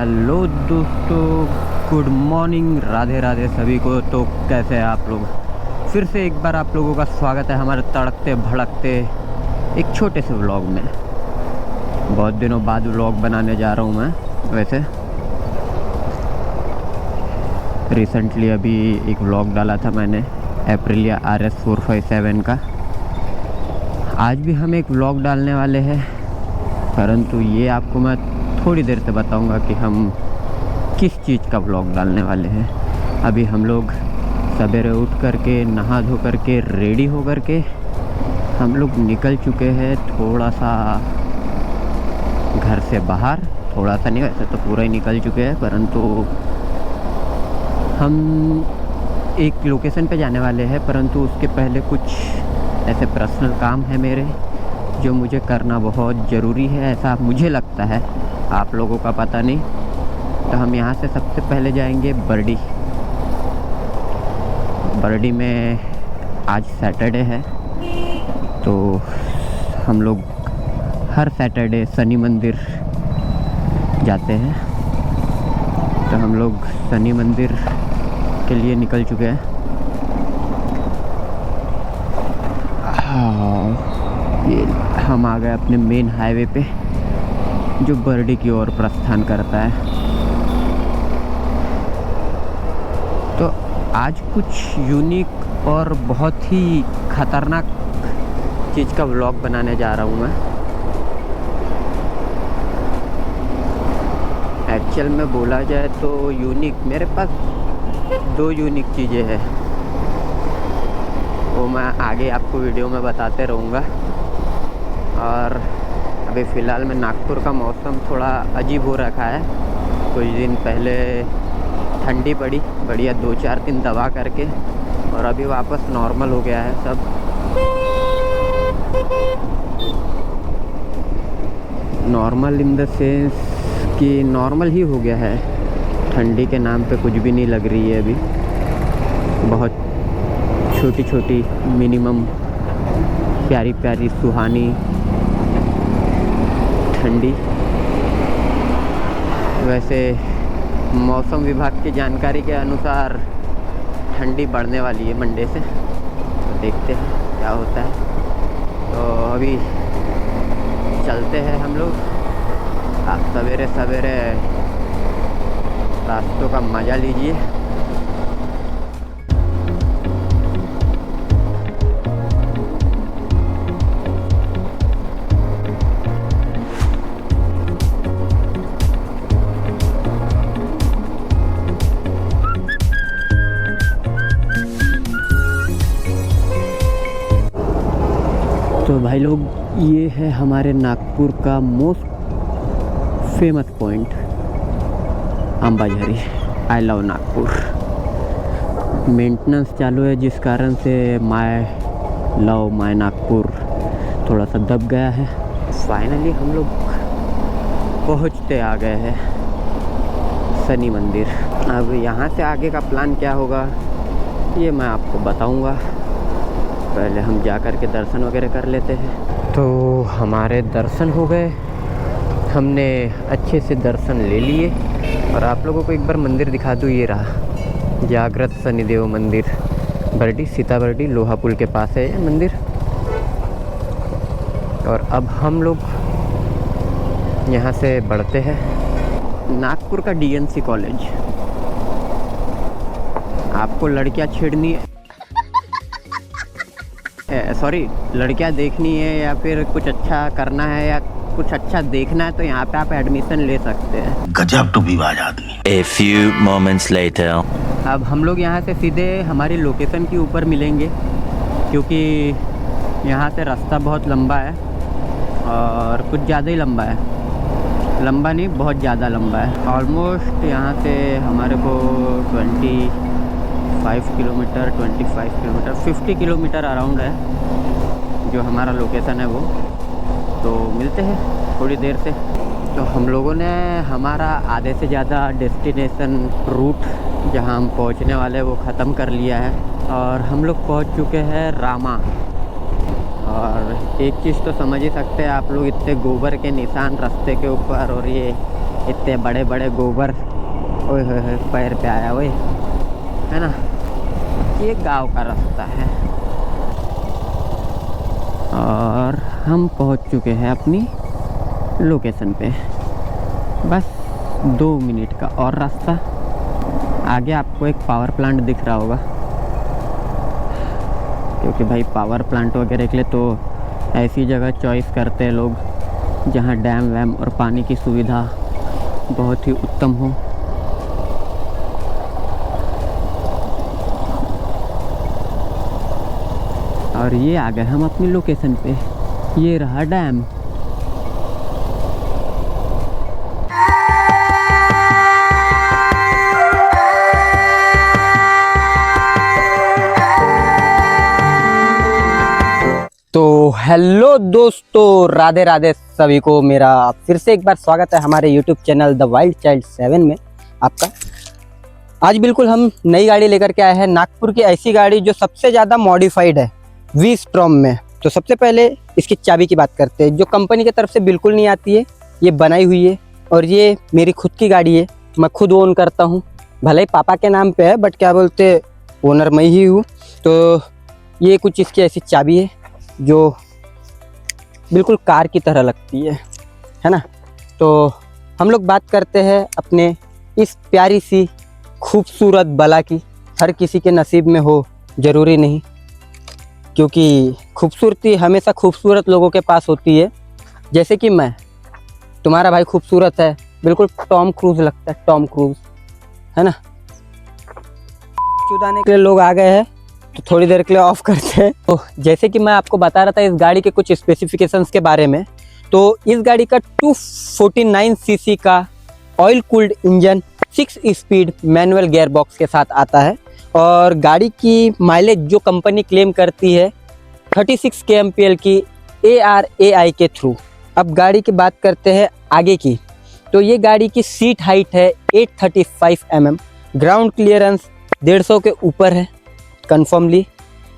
Hello दोस्तों, good morning, Radhe Radhe सभी को। तो कैसे हैं आप लोग? फिर से एक बार आप लोगों का स्वागत है हमारे तड़कते भड़कते एक छोटे से व्लॉग में। बहुत दिनों बाद व्लॉग बनाने जा रहा हूँ मैं। वैसे रिसेंटली अभी एक व्लॉग डाला था मैंने एप्रिलिया RS 457 का। आज भी हम एक व्लॉग डालने वाले हैं, परंतु ये आपको मैं थोड़ी देर से बताऊंगा कि हम किस चीज़ का व्लॉग डालने वाले हैं। अभी हम लोग सवेरे उठ करके नहा धो करके रेडी हो करके हम लोग निकल चुके हैं थोड़ा सा घर से बाहर। थोड़ा सा नहीं, वैसे तो पूरा ही निकल चुके हैं, परंतु हम एक लोकेशन पे जाने वाले हैं। परंतु उसके पहले कुछ ऐसे पर्सनल काम है मेरे जो मुझे करना बहुत ज़रूरी है, ऐसा मुझे लगता है, आप लोगों का पता नहीं। तो हम यहाँ से सबसे पहले जाएंगे बरडी। बरडी में आज सैटरडे है, तो हम लोग हर सैटरडे शनि मंदिर जाते हैं। तो हम लोग शनि मंदिर के लिए निकल चुके हैं। ये हम आ गए अपने मेन हाईवे पे जो बरडी की ओर प्रस्थान करता है। तो आज कुछ यूनिक और बहुत ही ख़तरनाक चीज़ का व्लॉग बनाने जा रहा हूँ मैं। एक्चुअल में बोला जाए तो यूनिक, मेरे पास 2 यूनिक चीज़ें हैं, वो मैं आगे आपको वीडियो में बताते रहूँगा। और अभी फ़िलहाल में नागपुर का मौसम थोड़ा अजीब हो रखा है। कुछ दिन पहले ठंडी पड़ी बढ़िया 2-4 दिन दबा करके, और अभी वापस नॉर्मल हो गया है सब। नॉर्मल इन द सेंस कि नॉर्मल ही हो गया है। ठंडी के नाम पे कुछ भी नहीं लग रही है अभी। बहुत छोटी छोटी मिनिमम प्यारी प्यारी सुहानी ठंडी। वैसे मौसम विभाग की जानकारी के अनुसार ठंडी बढ़ने वाली है मंडे से, तो देखते हैं क्या होता है। तो अभी चलते हैं हम लोग। आप सवेरे सवेरे रास्तों का मज़ा लीजिए। तो भाई लोग, ये है हमारे नागपुर का most famous point Ambazari. I love Nagpur. Maintenance चालू है जिस कारण से माय लव माय नागपुर थोड़ा सा दब गया है। फाइनली हम लोग पहुंचते आ गए हैं शनि मंदिर। अब यहाँ से आगे का प्लान क्या होगा ये मैं आपको बताऊंगा। पहले हम जा कर के दर्शन वगैरह कर लेते हैं। तो हमारे दर्शन हो गए, हमने अच्छे से दर्शन ले लिए। और आप लोगों को एक बार मंदिर दिखा दूँ, ये रहा जागृत शनिदेव मंदिर, बरडी, सीताबरडी लोहा पुल के पास है ये मंदिर। और अब हम लोग यहाँ से बढ़ते हैं नागपुर का DNC कॉलेज। आपको लड़कियाँ छेड़नी सॉरी लड़कियां देखनी है या फिर कुछ अच्छा करना है या कुछ अच्छा देखना है, तो यहाँ पे आप एडमिशन ले सकते हैं। गजब टू बी बाज आदमी। A few moments later. अब हम लोग यहाँ से सीधे हमारी लोकेशन के ऊपर मिलेंगे, क्योंकि यहाँ से रास्ता बहुत लंबा है और कुछ ज़्यादा ही लंबा है। लंबा नहीं, बहुत ज़्यादा लंबा है। ऑलमोस्ट यहाँ से हमारे को 25 किलोमीटर 50 किलोमीटर अराउंड है जो हमारा लोकेशन है वो। तो मिलते हैं थोड़ी देर से। तो हम लोगों ने हमारा आधे से ज़्यादा डेस्टिनेशन रूट जहां हम पहुंचने वाले हैं वो ख़त्म कर लिया है, और हम लोग पहुंच चुके हैं रामा। और एक चीज़ तो समझ ही सकते हैं आप लोग, इतने गोबर के निशान रास्ते के ऊपर, और ये इतने बड़े बड़े गोबर, ओए होए पैर पे आया ओए, है ना। ये गांव का रास्ता है और हम पहुंच चुके हैं अपनी लोकेशन पे। बस 2 मिनट का और रास्ता। आगे आपको एक पावर प्लांट दिख रहा होगा, क्योंकि भाई पावर प्लांट वगैरह के लिए तो ऐसी जगह चॉइस करते हैं लोग जहां डैम वैम और पानी की सुविधा बहुत ही उत्तम हो। और ये आ गए हम अपनी लोकेशन पे। ये रहा डैम। तो हेलो दोस्तों, राधे राधे सभी को। मेरा फिर से एक बार स्वागत है हमारे YouTube channel the wild child 7 में आपका। आज बिल्कुल हम नई गाड़ी लेकर के आए हैं, नागपुर की ऐसी गाड़ी जो सबसे ज़्यादा मॉडिफाइड है वी स्ट्रॉम में। तो सबसे पहले इसकी चाबी की बात करते हैं, जो कंपनी की तरफ से बिल्कुल नहीं आती है, ये बनाई हुई है। और ये मेरी खुद की गाड़ी है, मैं खुद ओन करता हूँ। भले ही पापा के नाम पे है, बट क्या बोलते, ओनर मैं ही हूँ। तो ये कुछ इसकी ऐसी चाबी है जो बिल्कुल कार की तरह लगती है ना। तो हम लोग बात करते हैं अपने इस प्यारी सी खूबसूरत बला की। हर किसी के नसीब में हो ज़रूरी नहीं, क्योंकि खूबसूरती हमेशा खूबसूरत लोगों के पास होती है। जैसे कि मैं, तुम्हारा भाई खूबसूरत है, बिल्कुल टॉम क्रूज लगता है, टॉम क्रूज, है ना। चुदाने के लिए लोग आ गए हैं, तो थोड़ी देर के लिए ऑफ करते हैं। तो जैसे कि मैं आपको बता रहा था इस गाड़ी के कुछ स्पेसिफिकेशंस के बारे में। तो इस गाड़ी का 249 सीसी का oil cooled engine 6 speed manual gear box के साथ आता है। और गाड़ी की माइलेज जो कंपनी क्लेम करती है 36 kmpl की ARAI के थ्रू। अब गाड़ी की बात करते हैं आगे की। तो ये गाड़ी की सीट हाइट है 835 mm, ग्राउंड क्लियरेंस 150 के ऊपर है कन्फर्मली।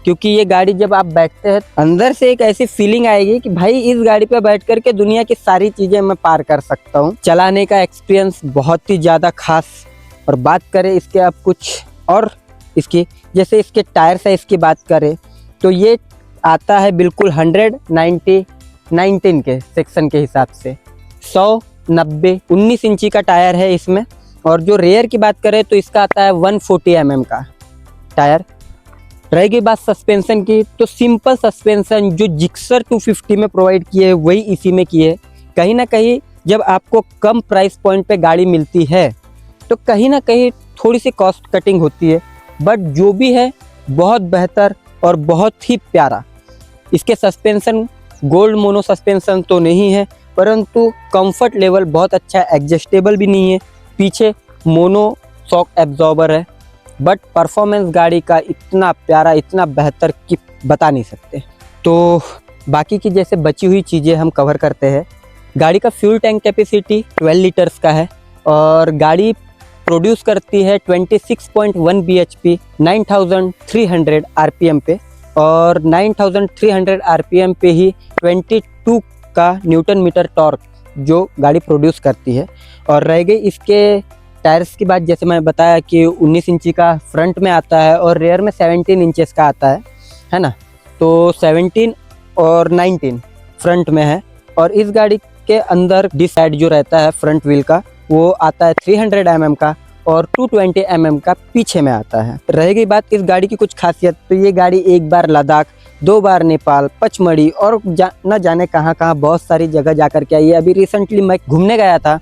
क्योंकि ये गाड़ी जब आप बैठते हैं अंदर से एक ऐसी फीलिंग आएगी कि भाई इस गाड़ी पे बैठ करके दुनिया की सारी चीज़ें मैं पार कर सकता हूँ। चलाने का एक्सपीरियंस बहुत ही ज़्यादा खास। और बात करें इसके अब कुछ और इसकी, जैसे इसके टायर साइज की बात करें तो ये आता है बिल्कुल 190/19 के सेक्शन के हिसाब से 100/90 इंची का टायर है इसमें। और जो रेयर की बात करें तो इसका आता है 140 mm का टायर। रहेगी बात सस्पेंशन की, तो सिंपल सस्पेंशन जो जिक्सर 250 में प्रोवाइड किए वही इसी में किए। कहीं ना कहीं जब आपको कम प्राइस पॉइंट पे गाड़ी मिलती है तो कहीं ना कहीं थोड़ी सी कॉस्ट कटिंग होती है, बट जो भी है बहुत बेहतर और बहुत ही प्यारा। इसके सस्पेंशन गोल्ड मोनो सस्पेंशन तो नहीं है, परंतु कंफर्ट लेवल बहुत अच्छा है, एडजस्टेबल भी नहीं है। पीछे मोनो शॉक एब्जॉर्बर है, बट परफॉर्मेंस गाड़ी का इतना प्यारा, इतना बेहतर कि बता नहीं सकते। तो बाकी की जैसे बची हुई चीज़ें हम कवर करते हैं। गाड़ी का फ्यूल टैंक कैपेसिटी 12 लीटर्स का है और गाड़ी प्रोड्यूस करती है 26.1 bhp 9300 rpm पे। और 9300 rpm पे ही 22 का न्यूटन मीटर टॉर्क जो गाड़ी प्रोड्यूस करती है। और रह गई इसके टायर्स की बात, जैसे मैं बताया कि 19 इंची का फ्रंट में आता है और रेयर में 17 इंचेस का आता है ना। तो 17 और 19 फ्रंट में है। और इस गाड़ी के अंदर डिस्क साइड जो रहता है फ्रंट व्हील का वो आता है 300 mm का और 220 mm का पीछे में आता है। रहेगी बात इस गाड़ी की कुछ खासियत, तो ये गाड़ी एक बार लद्दाख, 2 बार नेपाल, पचमढ़ी और न जाने कहाँ कहाँ बहुत सारी जगह जा कर के आई है। अभी रिसेंटली मैं घूमने गया था,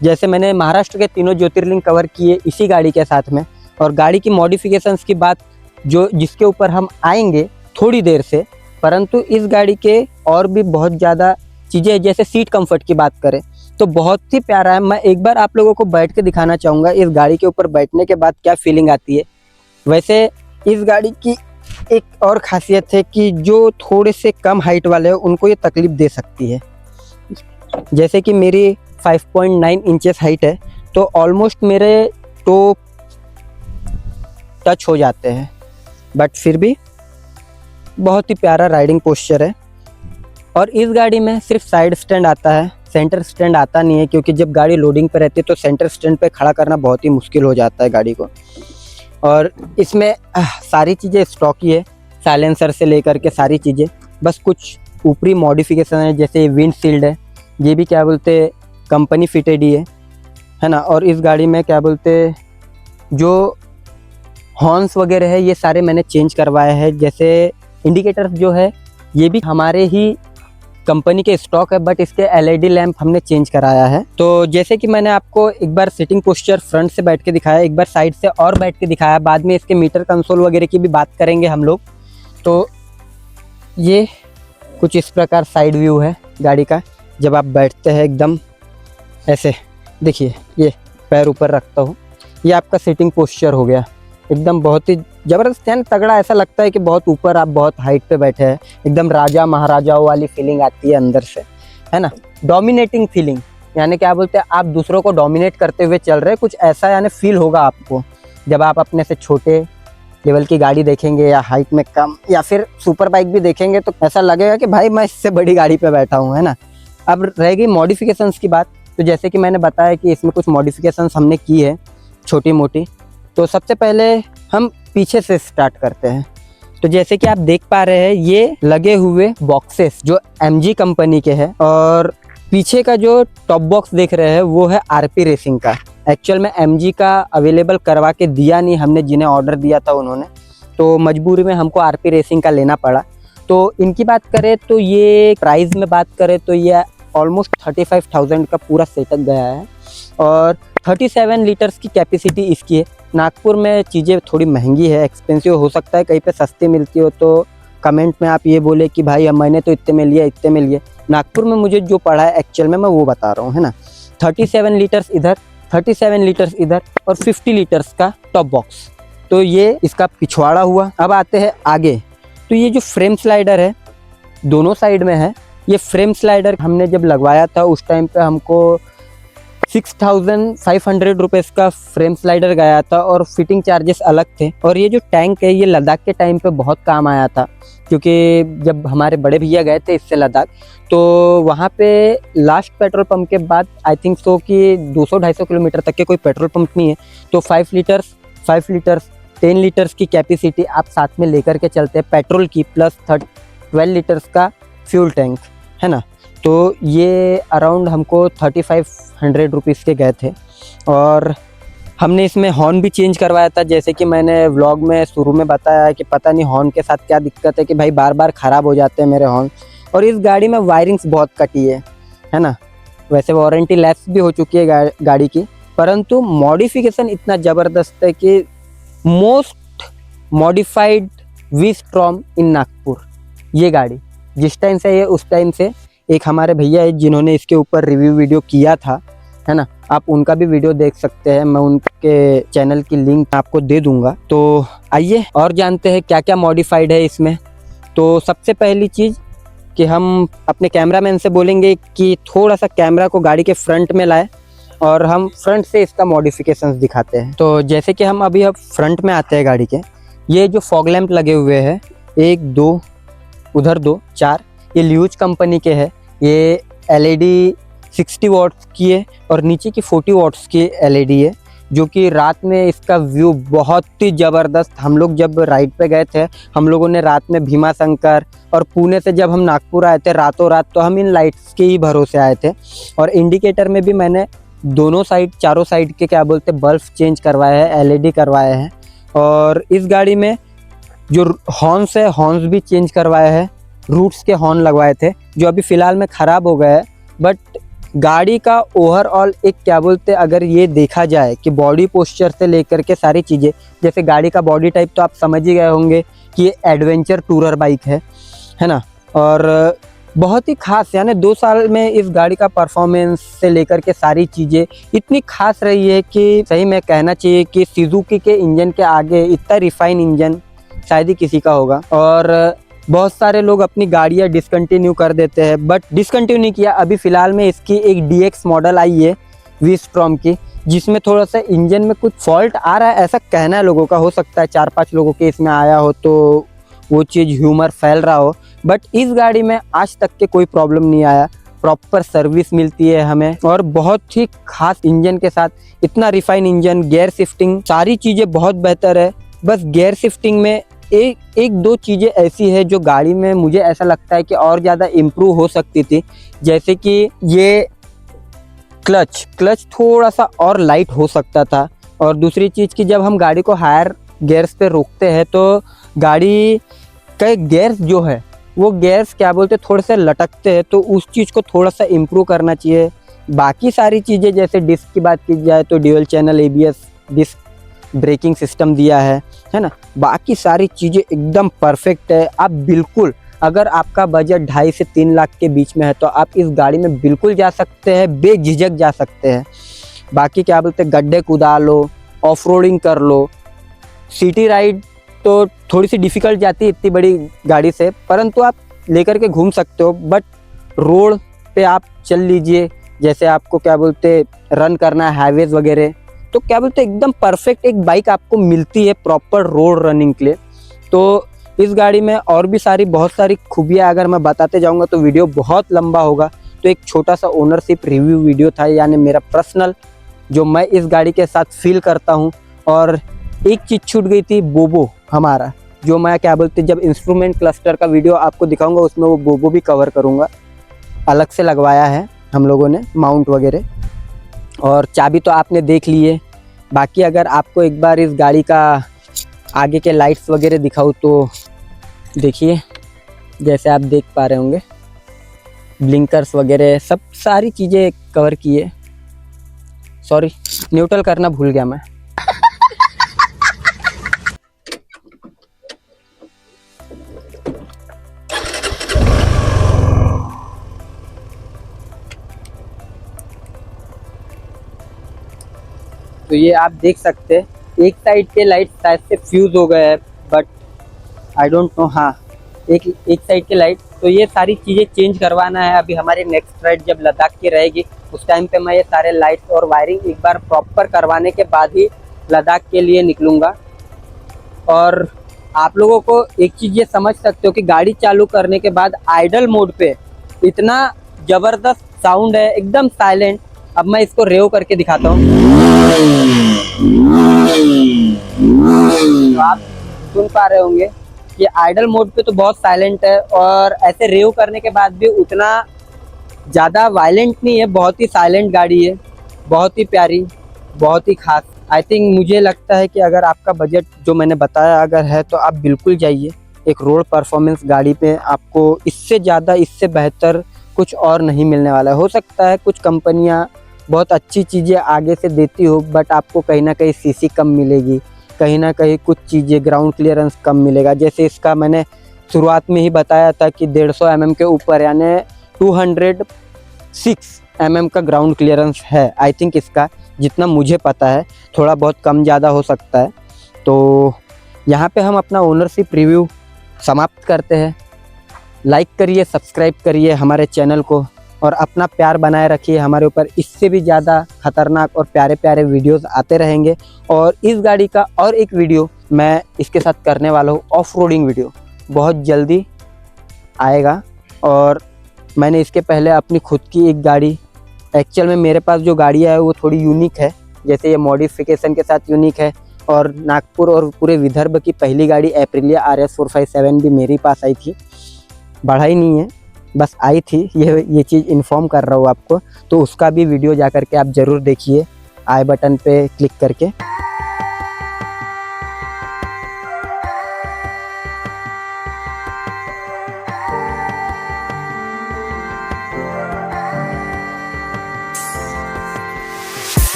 जैसे मैंने महाराष्ट्र के 3 ज्योतिर्लिंग कवर किए इसी गाड़ी के साथ में। और गाड़ी की मॉडिफिकेशंस की बात जो जिसके ऊपर हम आएंगे थोड़ी देर से, परंतु इस गाड़ी के और भी बहुत ज़्यादा चीज़ें, जैसे सीट कंफर्ट की बात करें तो बहुत ही प्यारा है। मैं एक बार आप लोगों को बैठ के दिखाना चाहूँगा इस गाड़ी के ऊपर बैठने के बाद क्या फीलिंग आती है। वैसे इस गाड़ी की एक और खासियत है कि जो थोड़े से कम हाइट वाले हैं उनको ये तकलीफ दे सकती है। जैसे कि मेरी 5.9 इंचेस हाइट है, तो ऑलमोस्ट मेरे टो टच हो जाते हैं, बट फिर भी बहुत ही प्यारा राइडिंग पोस्चर है। और इस गाड़ी में सिर्फ साइड स्टैंड आता है, सेंटर स्टैंड आता नहीं है, क्योंकि जब गाड़ी लोडिंग पे रहती है तो सेंटर स्टैंड पे खड़ा करना बहुत ही मुश्किल हो जाता है गाड़ी को। और इसमें सारी चीज़ें स्टॉक ही है, साइलेंसर से लेकर के सारी चीज़ें, बस कुछ ऊपरी मॉडिफिकेशन है, जैसे विंड शील्ड है, ये भी क्या बोलते कंपनी फिटेड ही है ना। और इस गाड़ी में क्या बोलते जो हॉर्न्स वगैरह है ये सारे मैंने चेंज करवाए हैं। जैसे इंडिकेटर्स जो है ये भी हमारे ही कंपनी के स्टॉक है, बट इसके एलईडी लैंप हमने चेंज कराया है। तो जैसे कि मैंने आपको एक बार सिटिंग पोस्चर फ्रंट से बैठ के दिखाया, एक बार साइड से और बैठ के दिखाया, बाद में इसके मीटर कंसोल वगैरह की भी बात करेंगे हम लोग। तो ये कुछ इस प्रकार साइड व्यू है गाड़ी का। जब आप बैठते हैं एकदम ऐसे, देखिए ये पैर ऊपर रखता हूँ, ये आपका सिटिंग पोस्चर हो गया एकदम बहुत ही ज़बरदस्त है, तगड़ा। ऐसा लगता है कि बहुत ऊपर आप बहुत हाइट पे बैठे हैं, एकदम राजा महाराजाओं वाली फीलिंग आती है अंदर से, है ना। डोमिनेटिंग फीलिंग, यानी क्या बोलते हैं आप दूसरों को डोमिनेट करते हुए चल रहे हैं, कुछ ऐसा यानी फील होगा आपको जब आप अपने से छोटे लेवल की गाड़ी देखेंगे या हाइट में कम या फिर सुपर बाइक भी देखेंगे तो ऐसा लगेगा कि भाई मैं इससे बड़ी गाड़ी पे बैठा हूँ, है ना। अब रह गई मॉडिफिकेशंस की बात, तो जैसे कि मैंने बताया कि इसमें कुछ मॉडिफिकेशंस हमने की है छोटी मोटी। तो सबसे पहले हम पीछे से स्टार्ट करते हैं। तो जैसे कि आप देख पा रहे हैं ये लगे हुए बॉक्सेस जो MG कंपनी के हैं, और पीछे का जो टॉप बॉक्स देख रहे हैं वो है RP रेसिंग का। एक्चुअल में MG का अवेलेबल करवा के दिया नहीं हमने, जिन्हें ऑर्डर दिया था उन्होंने, तो मजबूरी में हमको RP रेसिंग का लेना पड़ा। तो इनकी बात करें तो ये प्राइस में बात करें तो ये ऑलमोस्ट 35,000 का पूरा सेटअप गया है, और 37 लीटर्स की कैपेसिटी इसकी है। नागपुर में चीज़ें थोड़ी महंगी है, एक्सपेंसिव हो सकता है कहीं पे सस्ती मिलती हो तो कमेंट में आप ये बोले कि भाई मैंने तो इतने में लिया इतने में लिए। नागपुर में मुझे जो पड़ा है एक्चुअल में मैं वो बता रहा हूँ, है ना। 37 लीटर्स इधर, 37 लीटर्स इधर, और 50 लीटर्स का टॉप बॉक्स। तो ये इसका पिछवाड़ा हुआ। अब आते हैं आगे, तो ये जो फ्रेम स्लाइडर है दोनों साइड में है। ये फ्रेम स्लाइडर हमने जब लगवाया था उस टाइम पे हमको 6,500 रुपीज़ का फ्रेम स्लाइडर गया था, और फिटिंग चार्जेस अलग थे। और ये जो टैंक है ये लद्दाख के टाइम पे बहुत काम आया था, क्योंकि जब हमारे बड़े भैया गए थे इससे लद्दाख, तो वहाँ पे लास्ट पेट्रोल पंप के बाद आई थिंक सो कि 200-250 किलोमीटर तक के कोई पेट्रोल पंप नहीं है। तो 5 लीटर्स 10 लीटर्स की कैपेसिटी आप साथ में लेकर के चलते हैं पेट्रोल की, प्लस 12 लीटर्स का फ्यूल टैंक, है ना। तो ये अराउंड हमको 3500 रुपीज़ के गए थे। और हमने इसमें हॉर्न भी चेंज करवाया था, जैसे कि मैंने व्लॉग में शुरू में बताया कि पता नहीं हॉर्न के साथ क्या दिक्कत है कि भाई बार बार ख़राब हो जाते हैं मेरे हॉर्न। और इस गाड़ी में वायरिंग्स बहुत कटी है ना। वैसे वारंटी लेस भी हो चुकी है गाड़ी की, परंतु मॉडिफिकेशन इतना ज़बरदस्त है कि मोस्ट मॉडिफाइड वी-स्ट्रॉम इन नागपुर। ये गाड़ी जिस टाइम से है उस टाइम से एक हमारे भैया है जिन्होंने इसके ऊपर रिव्यू वीडियो किया था, है ना। आप उनका भी वीडियो देख सकते हैं, मैं उनके चैनल की लिंक आपको दे दूंगा। तो आइए और जानते हैं क्या क्या मॉडिफाइड है इसमें। तो सबसे पहली चीज़ कि हम अपने कैमरामैन से बोलेंगे कि थोड़ा सा कैमरा को गाड़ी के फ्रंट में लाए और हम फ्रंट से इसका मॉडिफिकेशंस दिखाते हैं। तो जैसे कि हम अभी अब फ्रंट में आते हैं गाड़ी के, ये जो फॉग लैंप लगे हुए हैं 1 2 उधर 2 4, ये ल्यूज कंपनी के है। ये LED 60 वॉट्स की है और नीचे की 40 वॉट्स की LED है, जो कि रात में इसका व्यू बहुत ही ज़बरदस्त। हम लोग जब राइड पे गए थे हम लोगों ने रात में भीमा शंकर और पुणे से जब हम नागपुर आए थे रातों रात, तो हम इन लाइट्स के ही भरोसे आए थे। और इंडिकेटर में भी मैंने दोनों साइड चारों साइड के क्या बोलते बल्ब चेंज करवाए हैं, LED करवाए हैं। और इस गाड़ी में जो हॉर्न्स है हॉर्न्स भी चेंज करवाए हैं, रूट्स के हॉर्न लगवाए थे जो अभी फ़िलहाल में ख़राब हो गए हैं। बट गाड़ी का ओवरऑल एक क्या बोलते अगर ये देखा जाए कि बॉडी पोस्चर से लेकर के सारी चीज़ें, जैसे गाड़ी का बॉडी टाइप तो आप समझ ही गए होंगे कि ये एडवेंचर टूरर बाइक है ना। और बहुत ही खास, यानी 2 साल में इस गाड़ी का परफॉर्मेंस से लेकर के सारी चीज़ें इतनी खास रही है कि सही में कहना चाहिए कि सुजुकी के इंजन के आगे इतना रिफाइन इंजन शायद ही किसी का होगा। और बहुत सारे लोग अपनी गाड़ियाँ डिसकंटिन्यू कर देते हैं, बट डिसकंटिन्यू नहीं किया। अभी फ़िलहाल में इसकी एक DX मॉडल आई है वी-स्ट्रॉम की, जिसमें थोड़ा सा इंजन में कुछ फॉल्ट आ रहा है, ऐसा कहना है लोगों का। हो सकता है 4-5 लोगों के इसमें आया हो तो वो चीज़ ह्यूमर फैल रहा हो, बट इस गाड़ी में आज तक के कोई प्रॉब्लम नहीं आया। प्रॉपर सर्विस मिलती है हमें, और बहुत ही खास इंजन के साथ, इतना रिफाइन इंजन, गियर शिफ्टिंग, सारी चीज़ें बहुत बेहतर है। बस गियर शिफ्टिंग में एक दो चीज़ें ऐसी है जो गाड़ी में मुझे ऐसा लगता है कि और ज़्यादा इम्प्रूव हो सकती थी। जैसे कि ये क्लच थोड़ा सा और लाइट हो सकता था, और दूसरी चीज़ कि जब हम गाड़ी को हायर गियर्स पे रोकते हैं तो गाड़ी के गियर्स जो है वो गियर्स क्या बोलते हैं थोड़े से लटकते हैं, तो उस चीज़ को थोड़ा सा इम्प्रूव करना चाहिए। बाकी सारी चीज़ें जैसे डिस्क की बात की जाए तो dual channel ABS disc braking system दिया है ना। बाकी सारी चीज़ें एकदम परफेक्ट है। आप बिल्कुल, अगर आपका बजट 2.5 से 3 लाख के बीच में है तो आप इस गाड़ी में बिल्कुल जा सकते हैं, बेझिझक जा सकते हैं। बाकी क्या बोलते हैं, गड्ढे कुदा लो, ऑफ रोडिंग कर लो, सिटी राइड तो थोड़ी सी डिफ़िकल्ट जाती है इतनी बड़ी गाड़ी से, परंतु आप लेकर के घूम सकते हो। बट रोड पे आप चल लीजिए, जैसे आपको क्या बोलते रन करना है हाईवेज वगैरह, तो क्या बोलते एकदम परफेक्ट एक बाइक आपको मिलती है प्रॉपर रोड रनिंग के लिए। तो इस गाड़ी में और भी बहुत सारी खूबियाँ अगर मैं बताते जाऊँगा तो वीडियो बहुत लंबा होगा। तो एक छोटा सा ओनरशिप रिव्यू वीडियो था, यानी मेरा पर्सनल जो मैं इस गाड़ी के साथ फील करता हूँ। और एक चीज़ छूट गई थी, बोबो हमारा, जो मैं क्या बोलते जब इंस्ट्रूमेंट क्लस्टर का वीडियो आपको दिखाऊंगा उसमें वो बोबो भी कवर करूंगा। अलग से लगवाया है हम लोगों ने माउंट वगैरह, और चाबी तो आपने देख ली है। बाकी अगर आपको एक बार इस गाड़ी का आगे के लाइट्स वगैरह दिखाऊँ तो देखिए, जैसे आप देख पा रहे होंगे ब्लिंकर्स वगैरह सब सारी चीज़ें कवर की है। सॉरी, न्यूट्रल करना भूल गया मैं। तो ये आप देख सकते हैं एक साइड के लाइट शायद से फ्यूज़ हो गए हैं, बट आई डोंट नो। हाँ, एक साइड के लाइट, तो ये सारी चीज़ें चेंज करवाना है। अभी हमारी नेक्स्ट राइड जब लद्दाख की रहेगी उस टाइम पे मैं ये सारे लाइट्स और वायरिंग एक बार प्रॉपर करवाने के बाद ही लद्दाख के लिए निकलूँगा। और आप लोगों को एक चीज़ ये समझ सकते हो कि गाड़ी चालू करने के बाद आइडल मोड पे इतना ज़बरदस्त साउंड है, एकदम साइलेंट। अब मैं इसको रेव करके दिखाता हूँ, तो आप सुन पा रहे होंगे ये आइडल मोड पे तो बहुत साइलेंट है, और ऐसे रेव करने के बाद भी उतना ज़्यादा वायलेंट नहीं है, बहुत ही साइलेंट गाड़ी है, बहुत ही प्यारी, बहुत ही खास। आई थिंक मुझे लगता है कि अगर आपका बजट जो मैंने बताया अगर है तो आप बिल्कुल जाइए। एक रोड परफॉर्मेंस गाड़ी पे आपको इससे ज़्यादा, इससे बेहतर कुछ और नहीं मिलने वाला है। हो सकता है कुछ कंपनियां बहुत अच्छी चीज़ें आगे से देती हो, बट आपको कहीं ना कहीं सीसी कम मिलेगी, कहीं ना कहीं कुछ चीज़ें ग्राउंड क्लियरेंस कम मिलेगा। जैसे इसका मैंने शुरुआत में ही बताया था कि 150 mm के ऊपर यानी 206 mm का ग्राउंड क्लियरेंस है। आई थिंक इसका जितना मुझे पता है, थोड़ा बहुत कम ज़्यादा हो सकता है। तो यहाँ पे हम अपना ओनरशिप रिव्यू समाप्त करते हैं। लाइक करिए, सब्सक्राइब करिए हमारे चैनल को, और अपना प्यार बनाए रखिए हमारे ऊपर। इससे भी ज़्यादा खतरनाक और प्यारे प्यारे वीडियोस आते रहेंगे। और इस गाड़ी का और एक वीडियो मैं इसके साथ करने वाला हूँ, ऑफ रोडिंग वीडियो बहुत जल्दी आएगा। और मैंने इसके पहले अपनी खुद की एक गाड़ी, एक्चुअल में मेरे पास जो गाड़ियाँ है वो थोड़ी यूनिक है, जैसे ये मॉडिफिकेशन के साथ यूनिक है। और नागपुर और पूरे विदर्भ की पहली गाड़ी एप्रिलिया RS 457 भी मेरे पास आई थी। बढ़ाई नहीं है, बस आई थी, ये चीज़ इन्फॉर्म कर रहा हूँ आपको। तो उसका भी वीडियो जा करके आप ज़रूर देखिए, आई बटन पे क्लिक करके।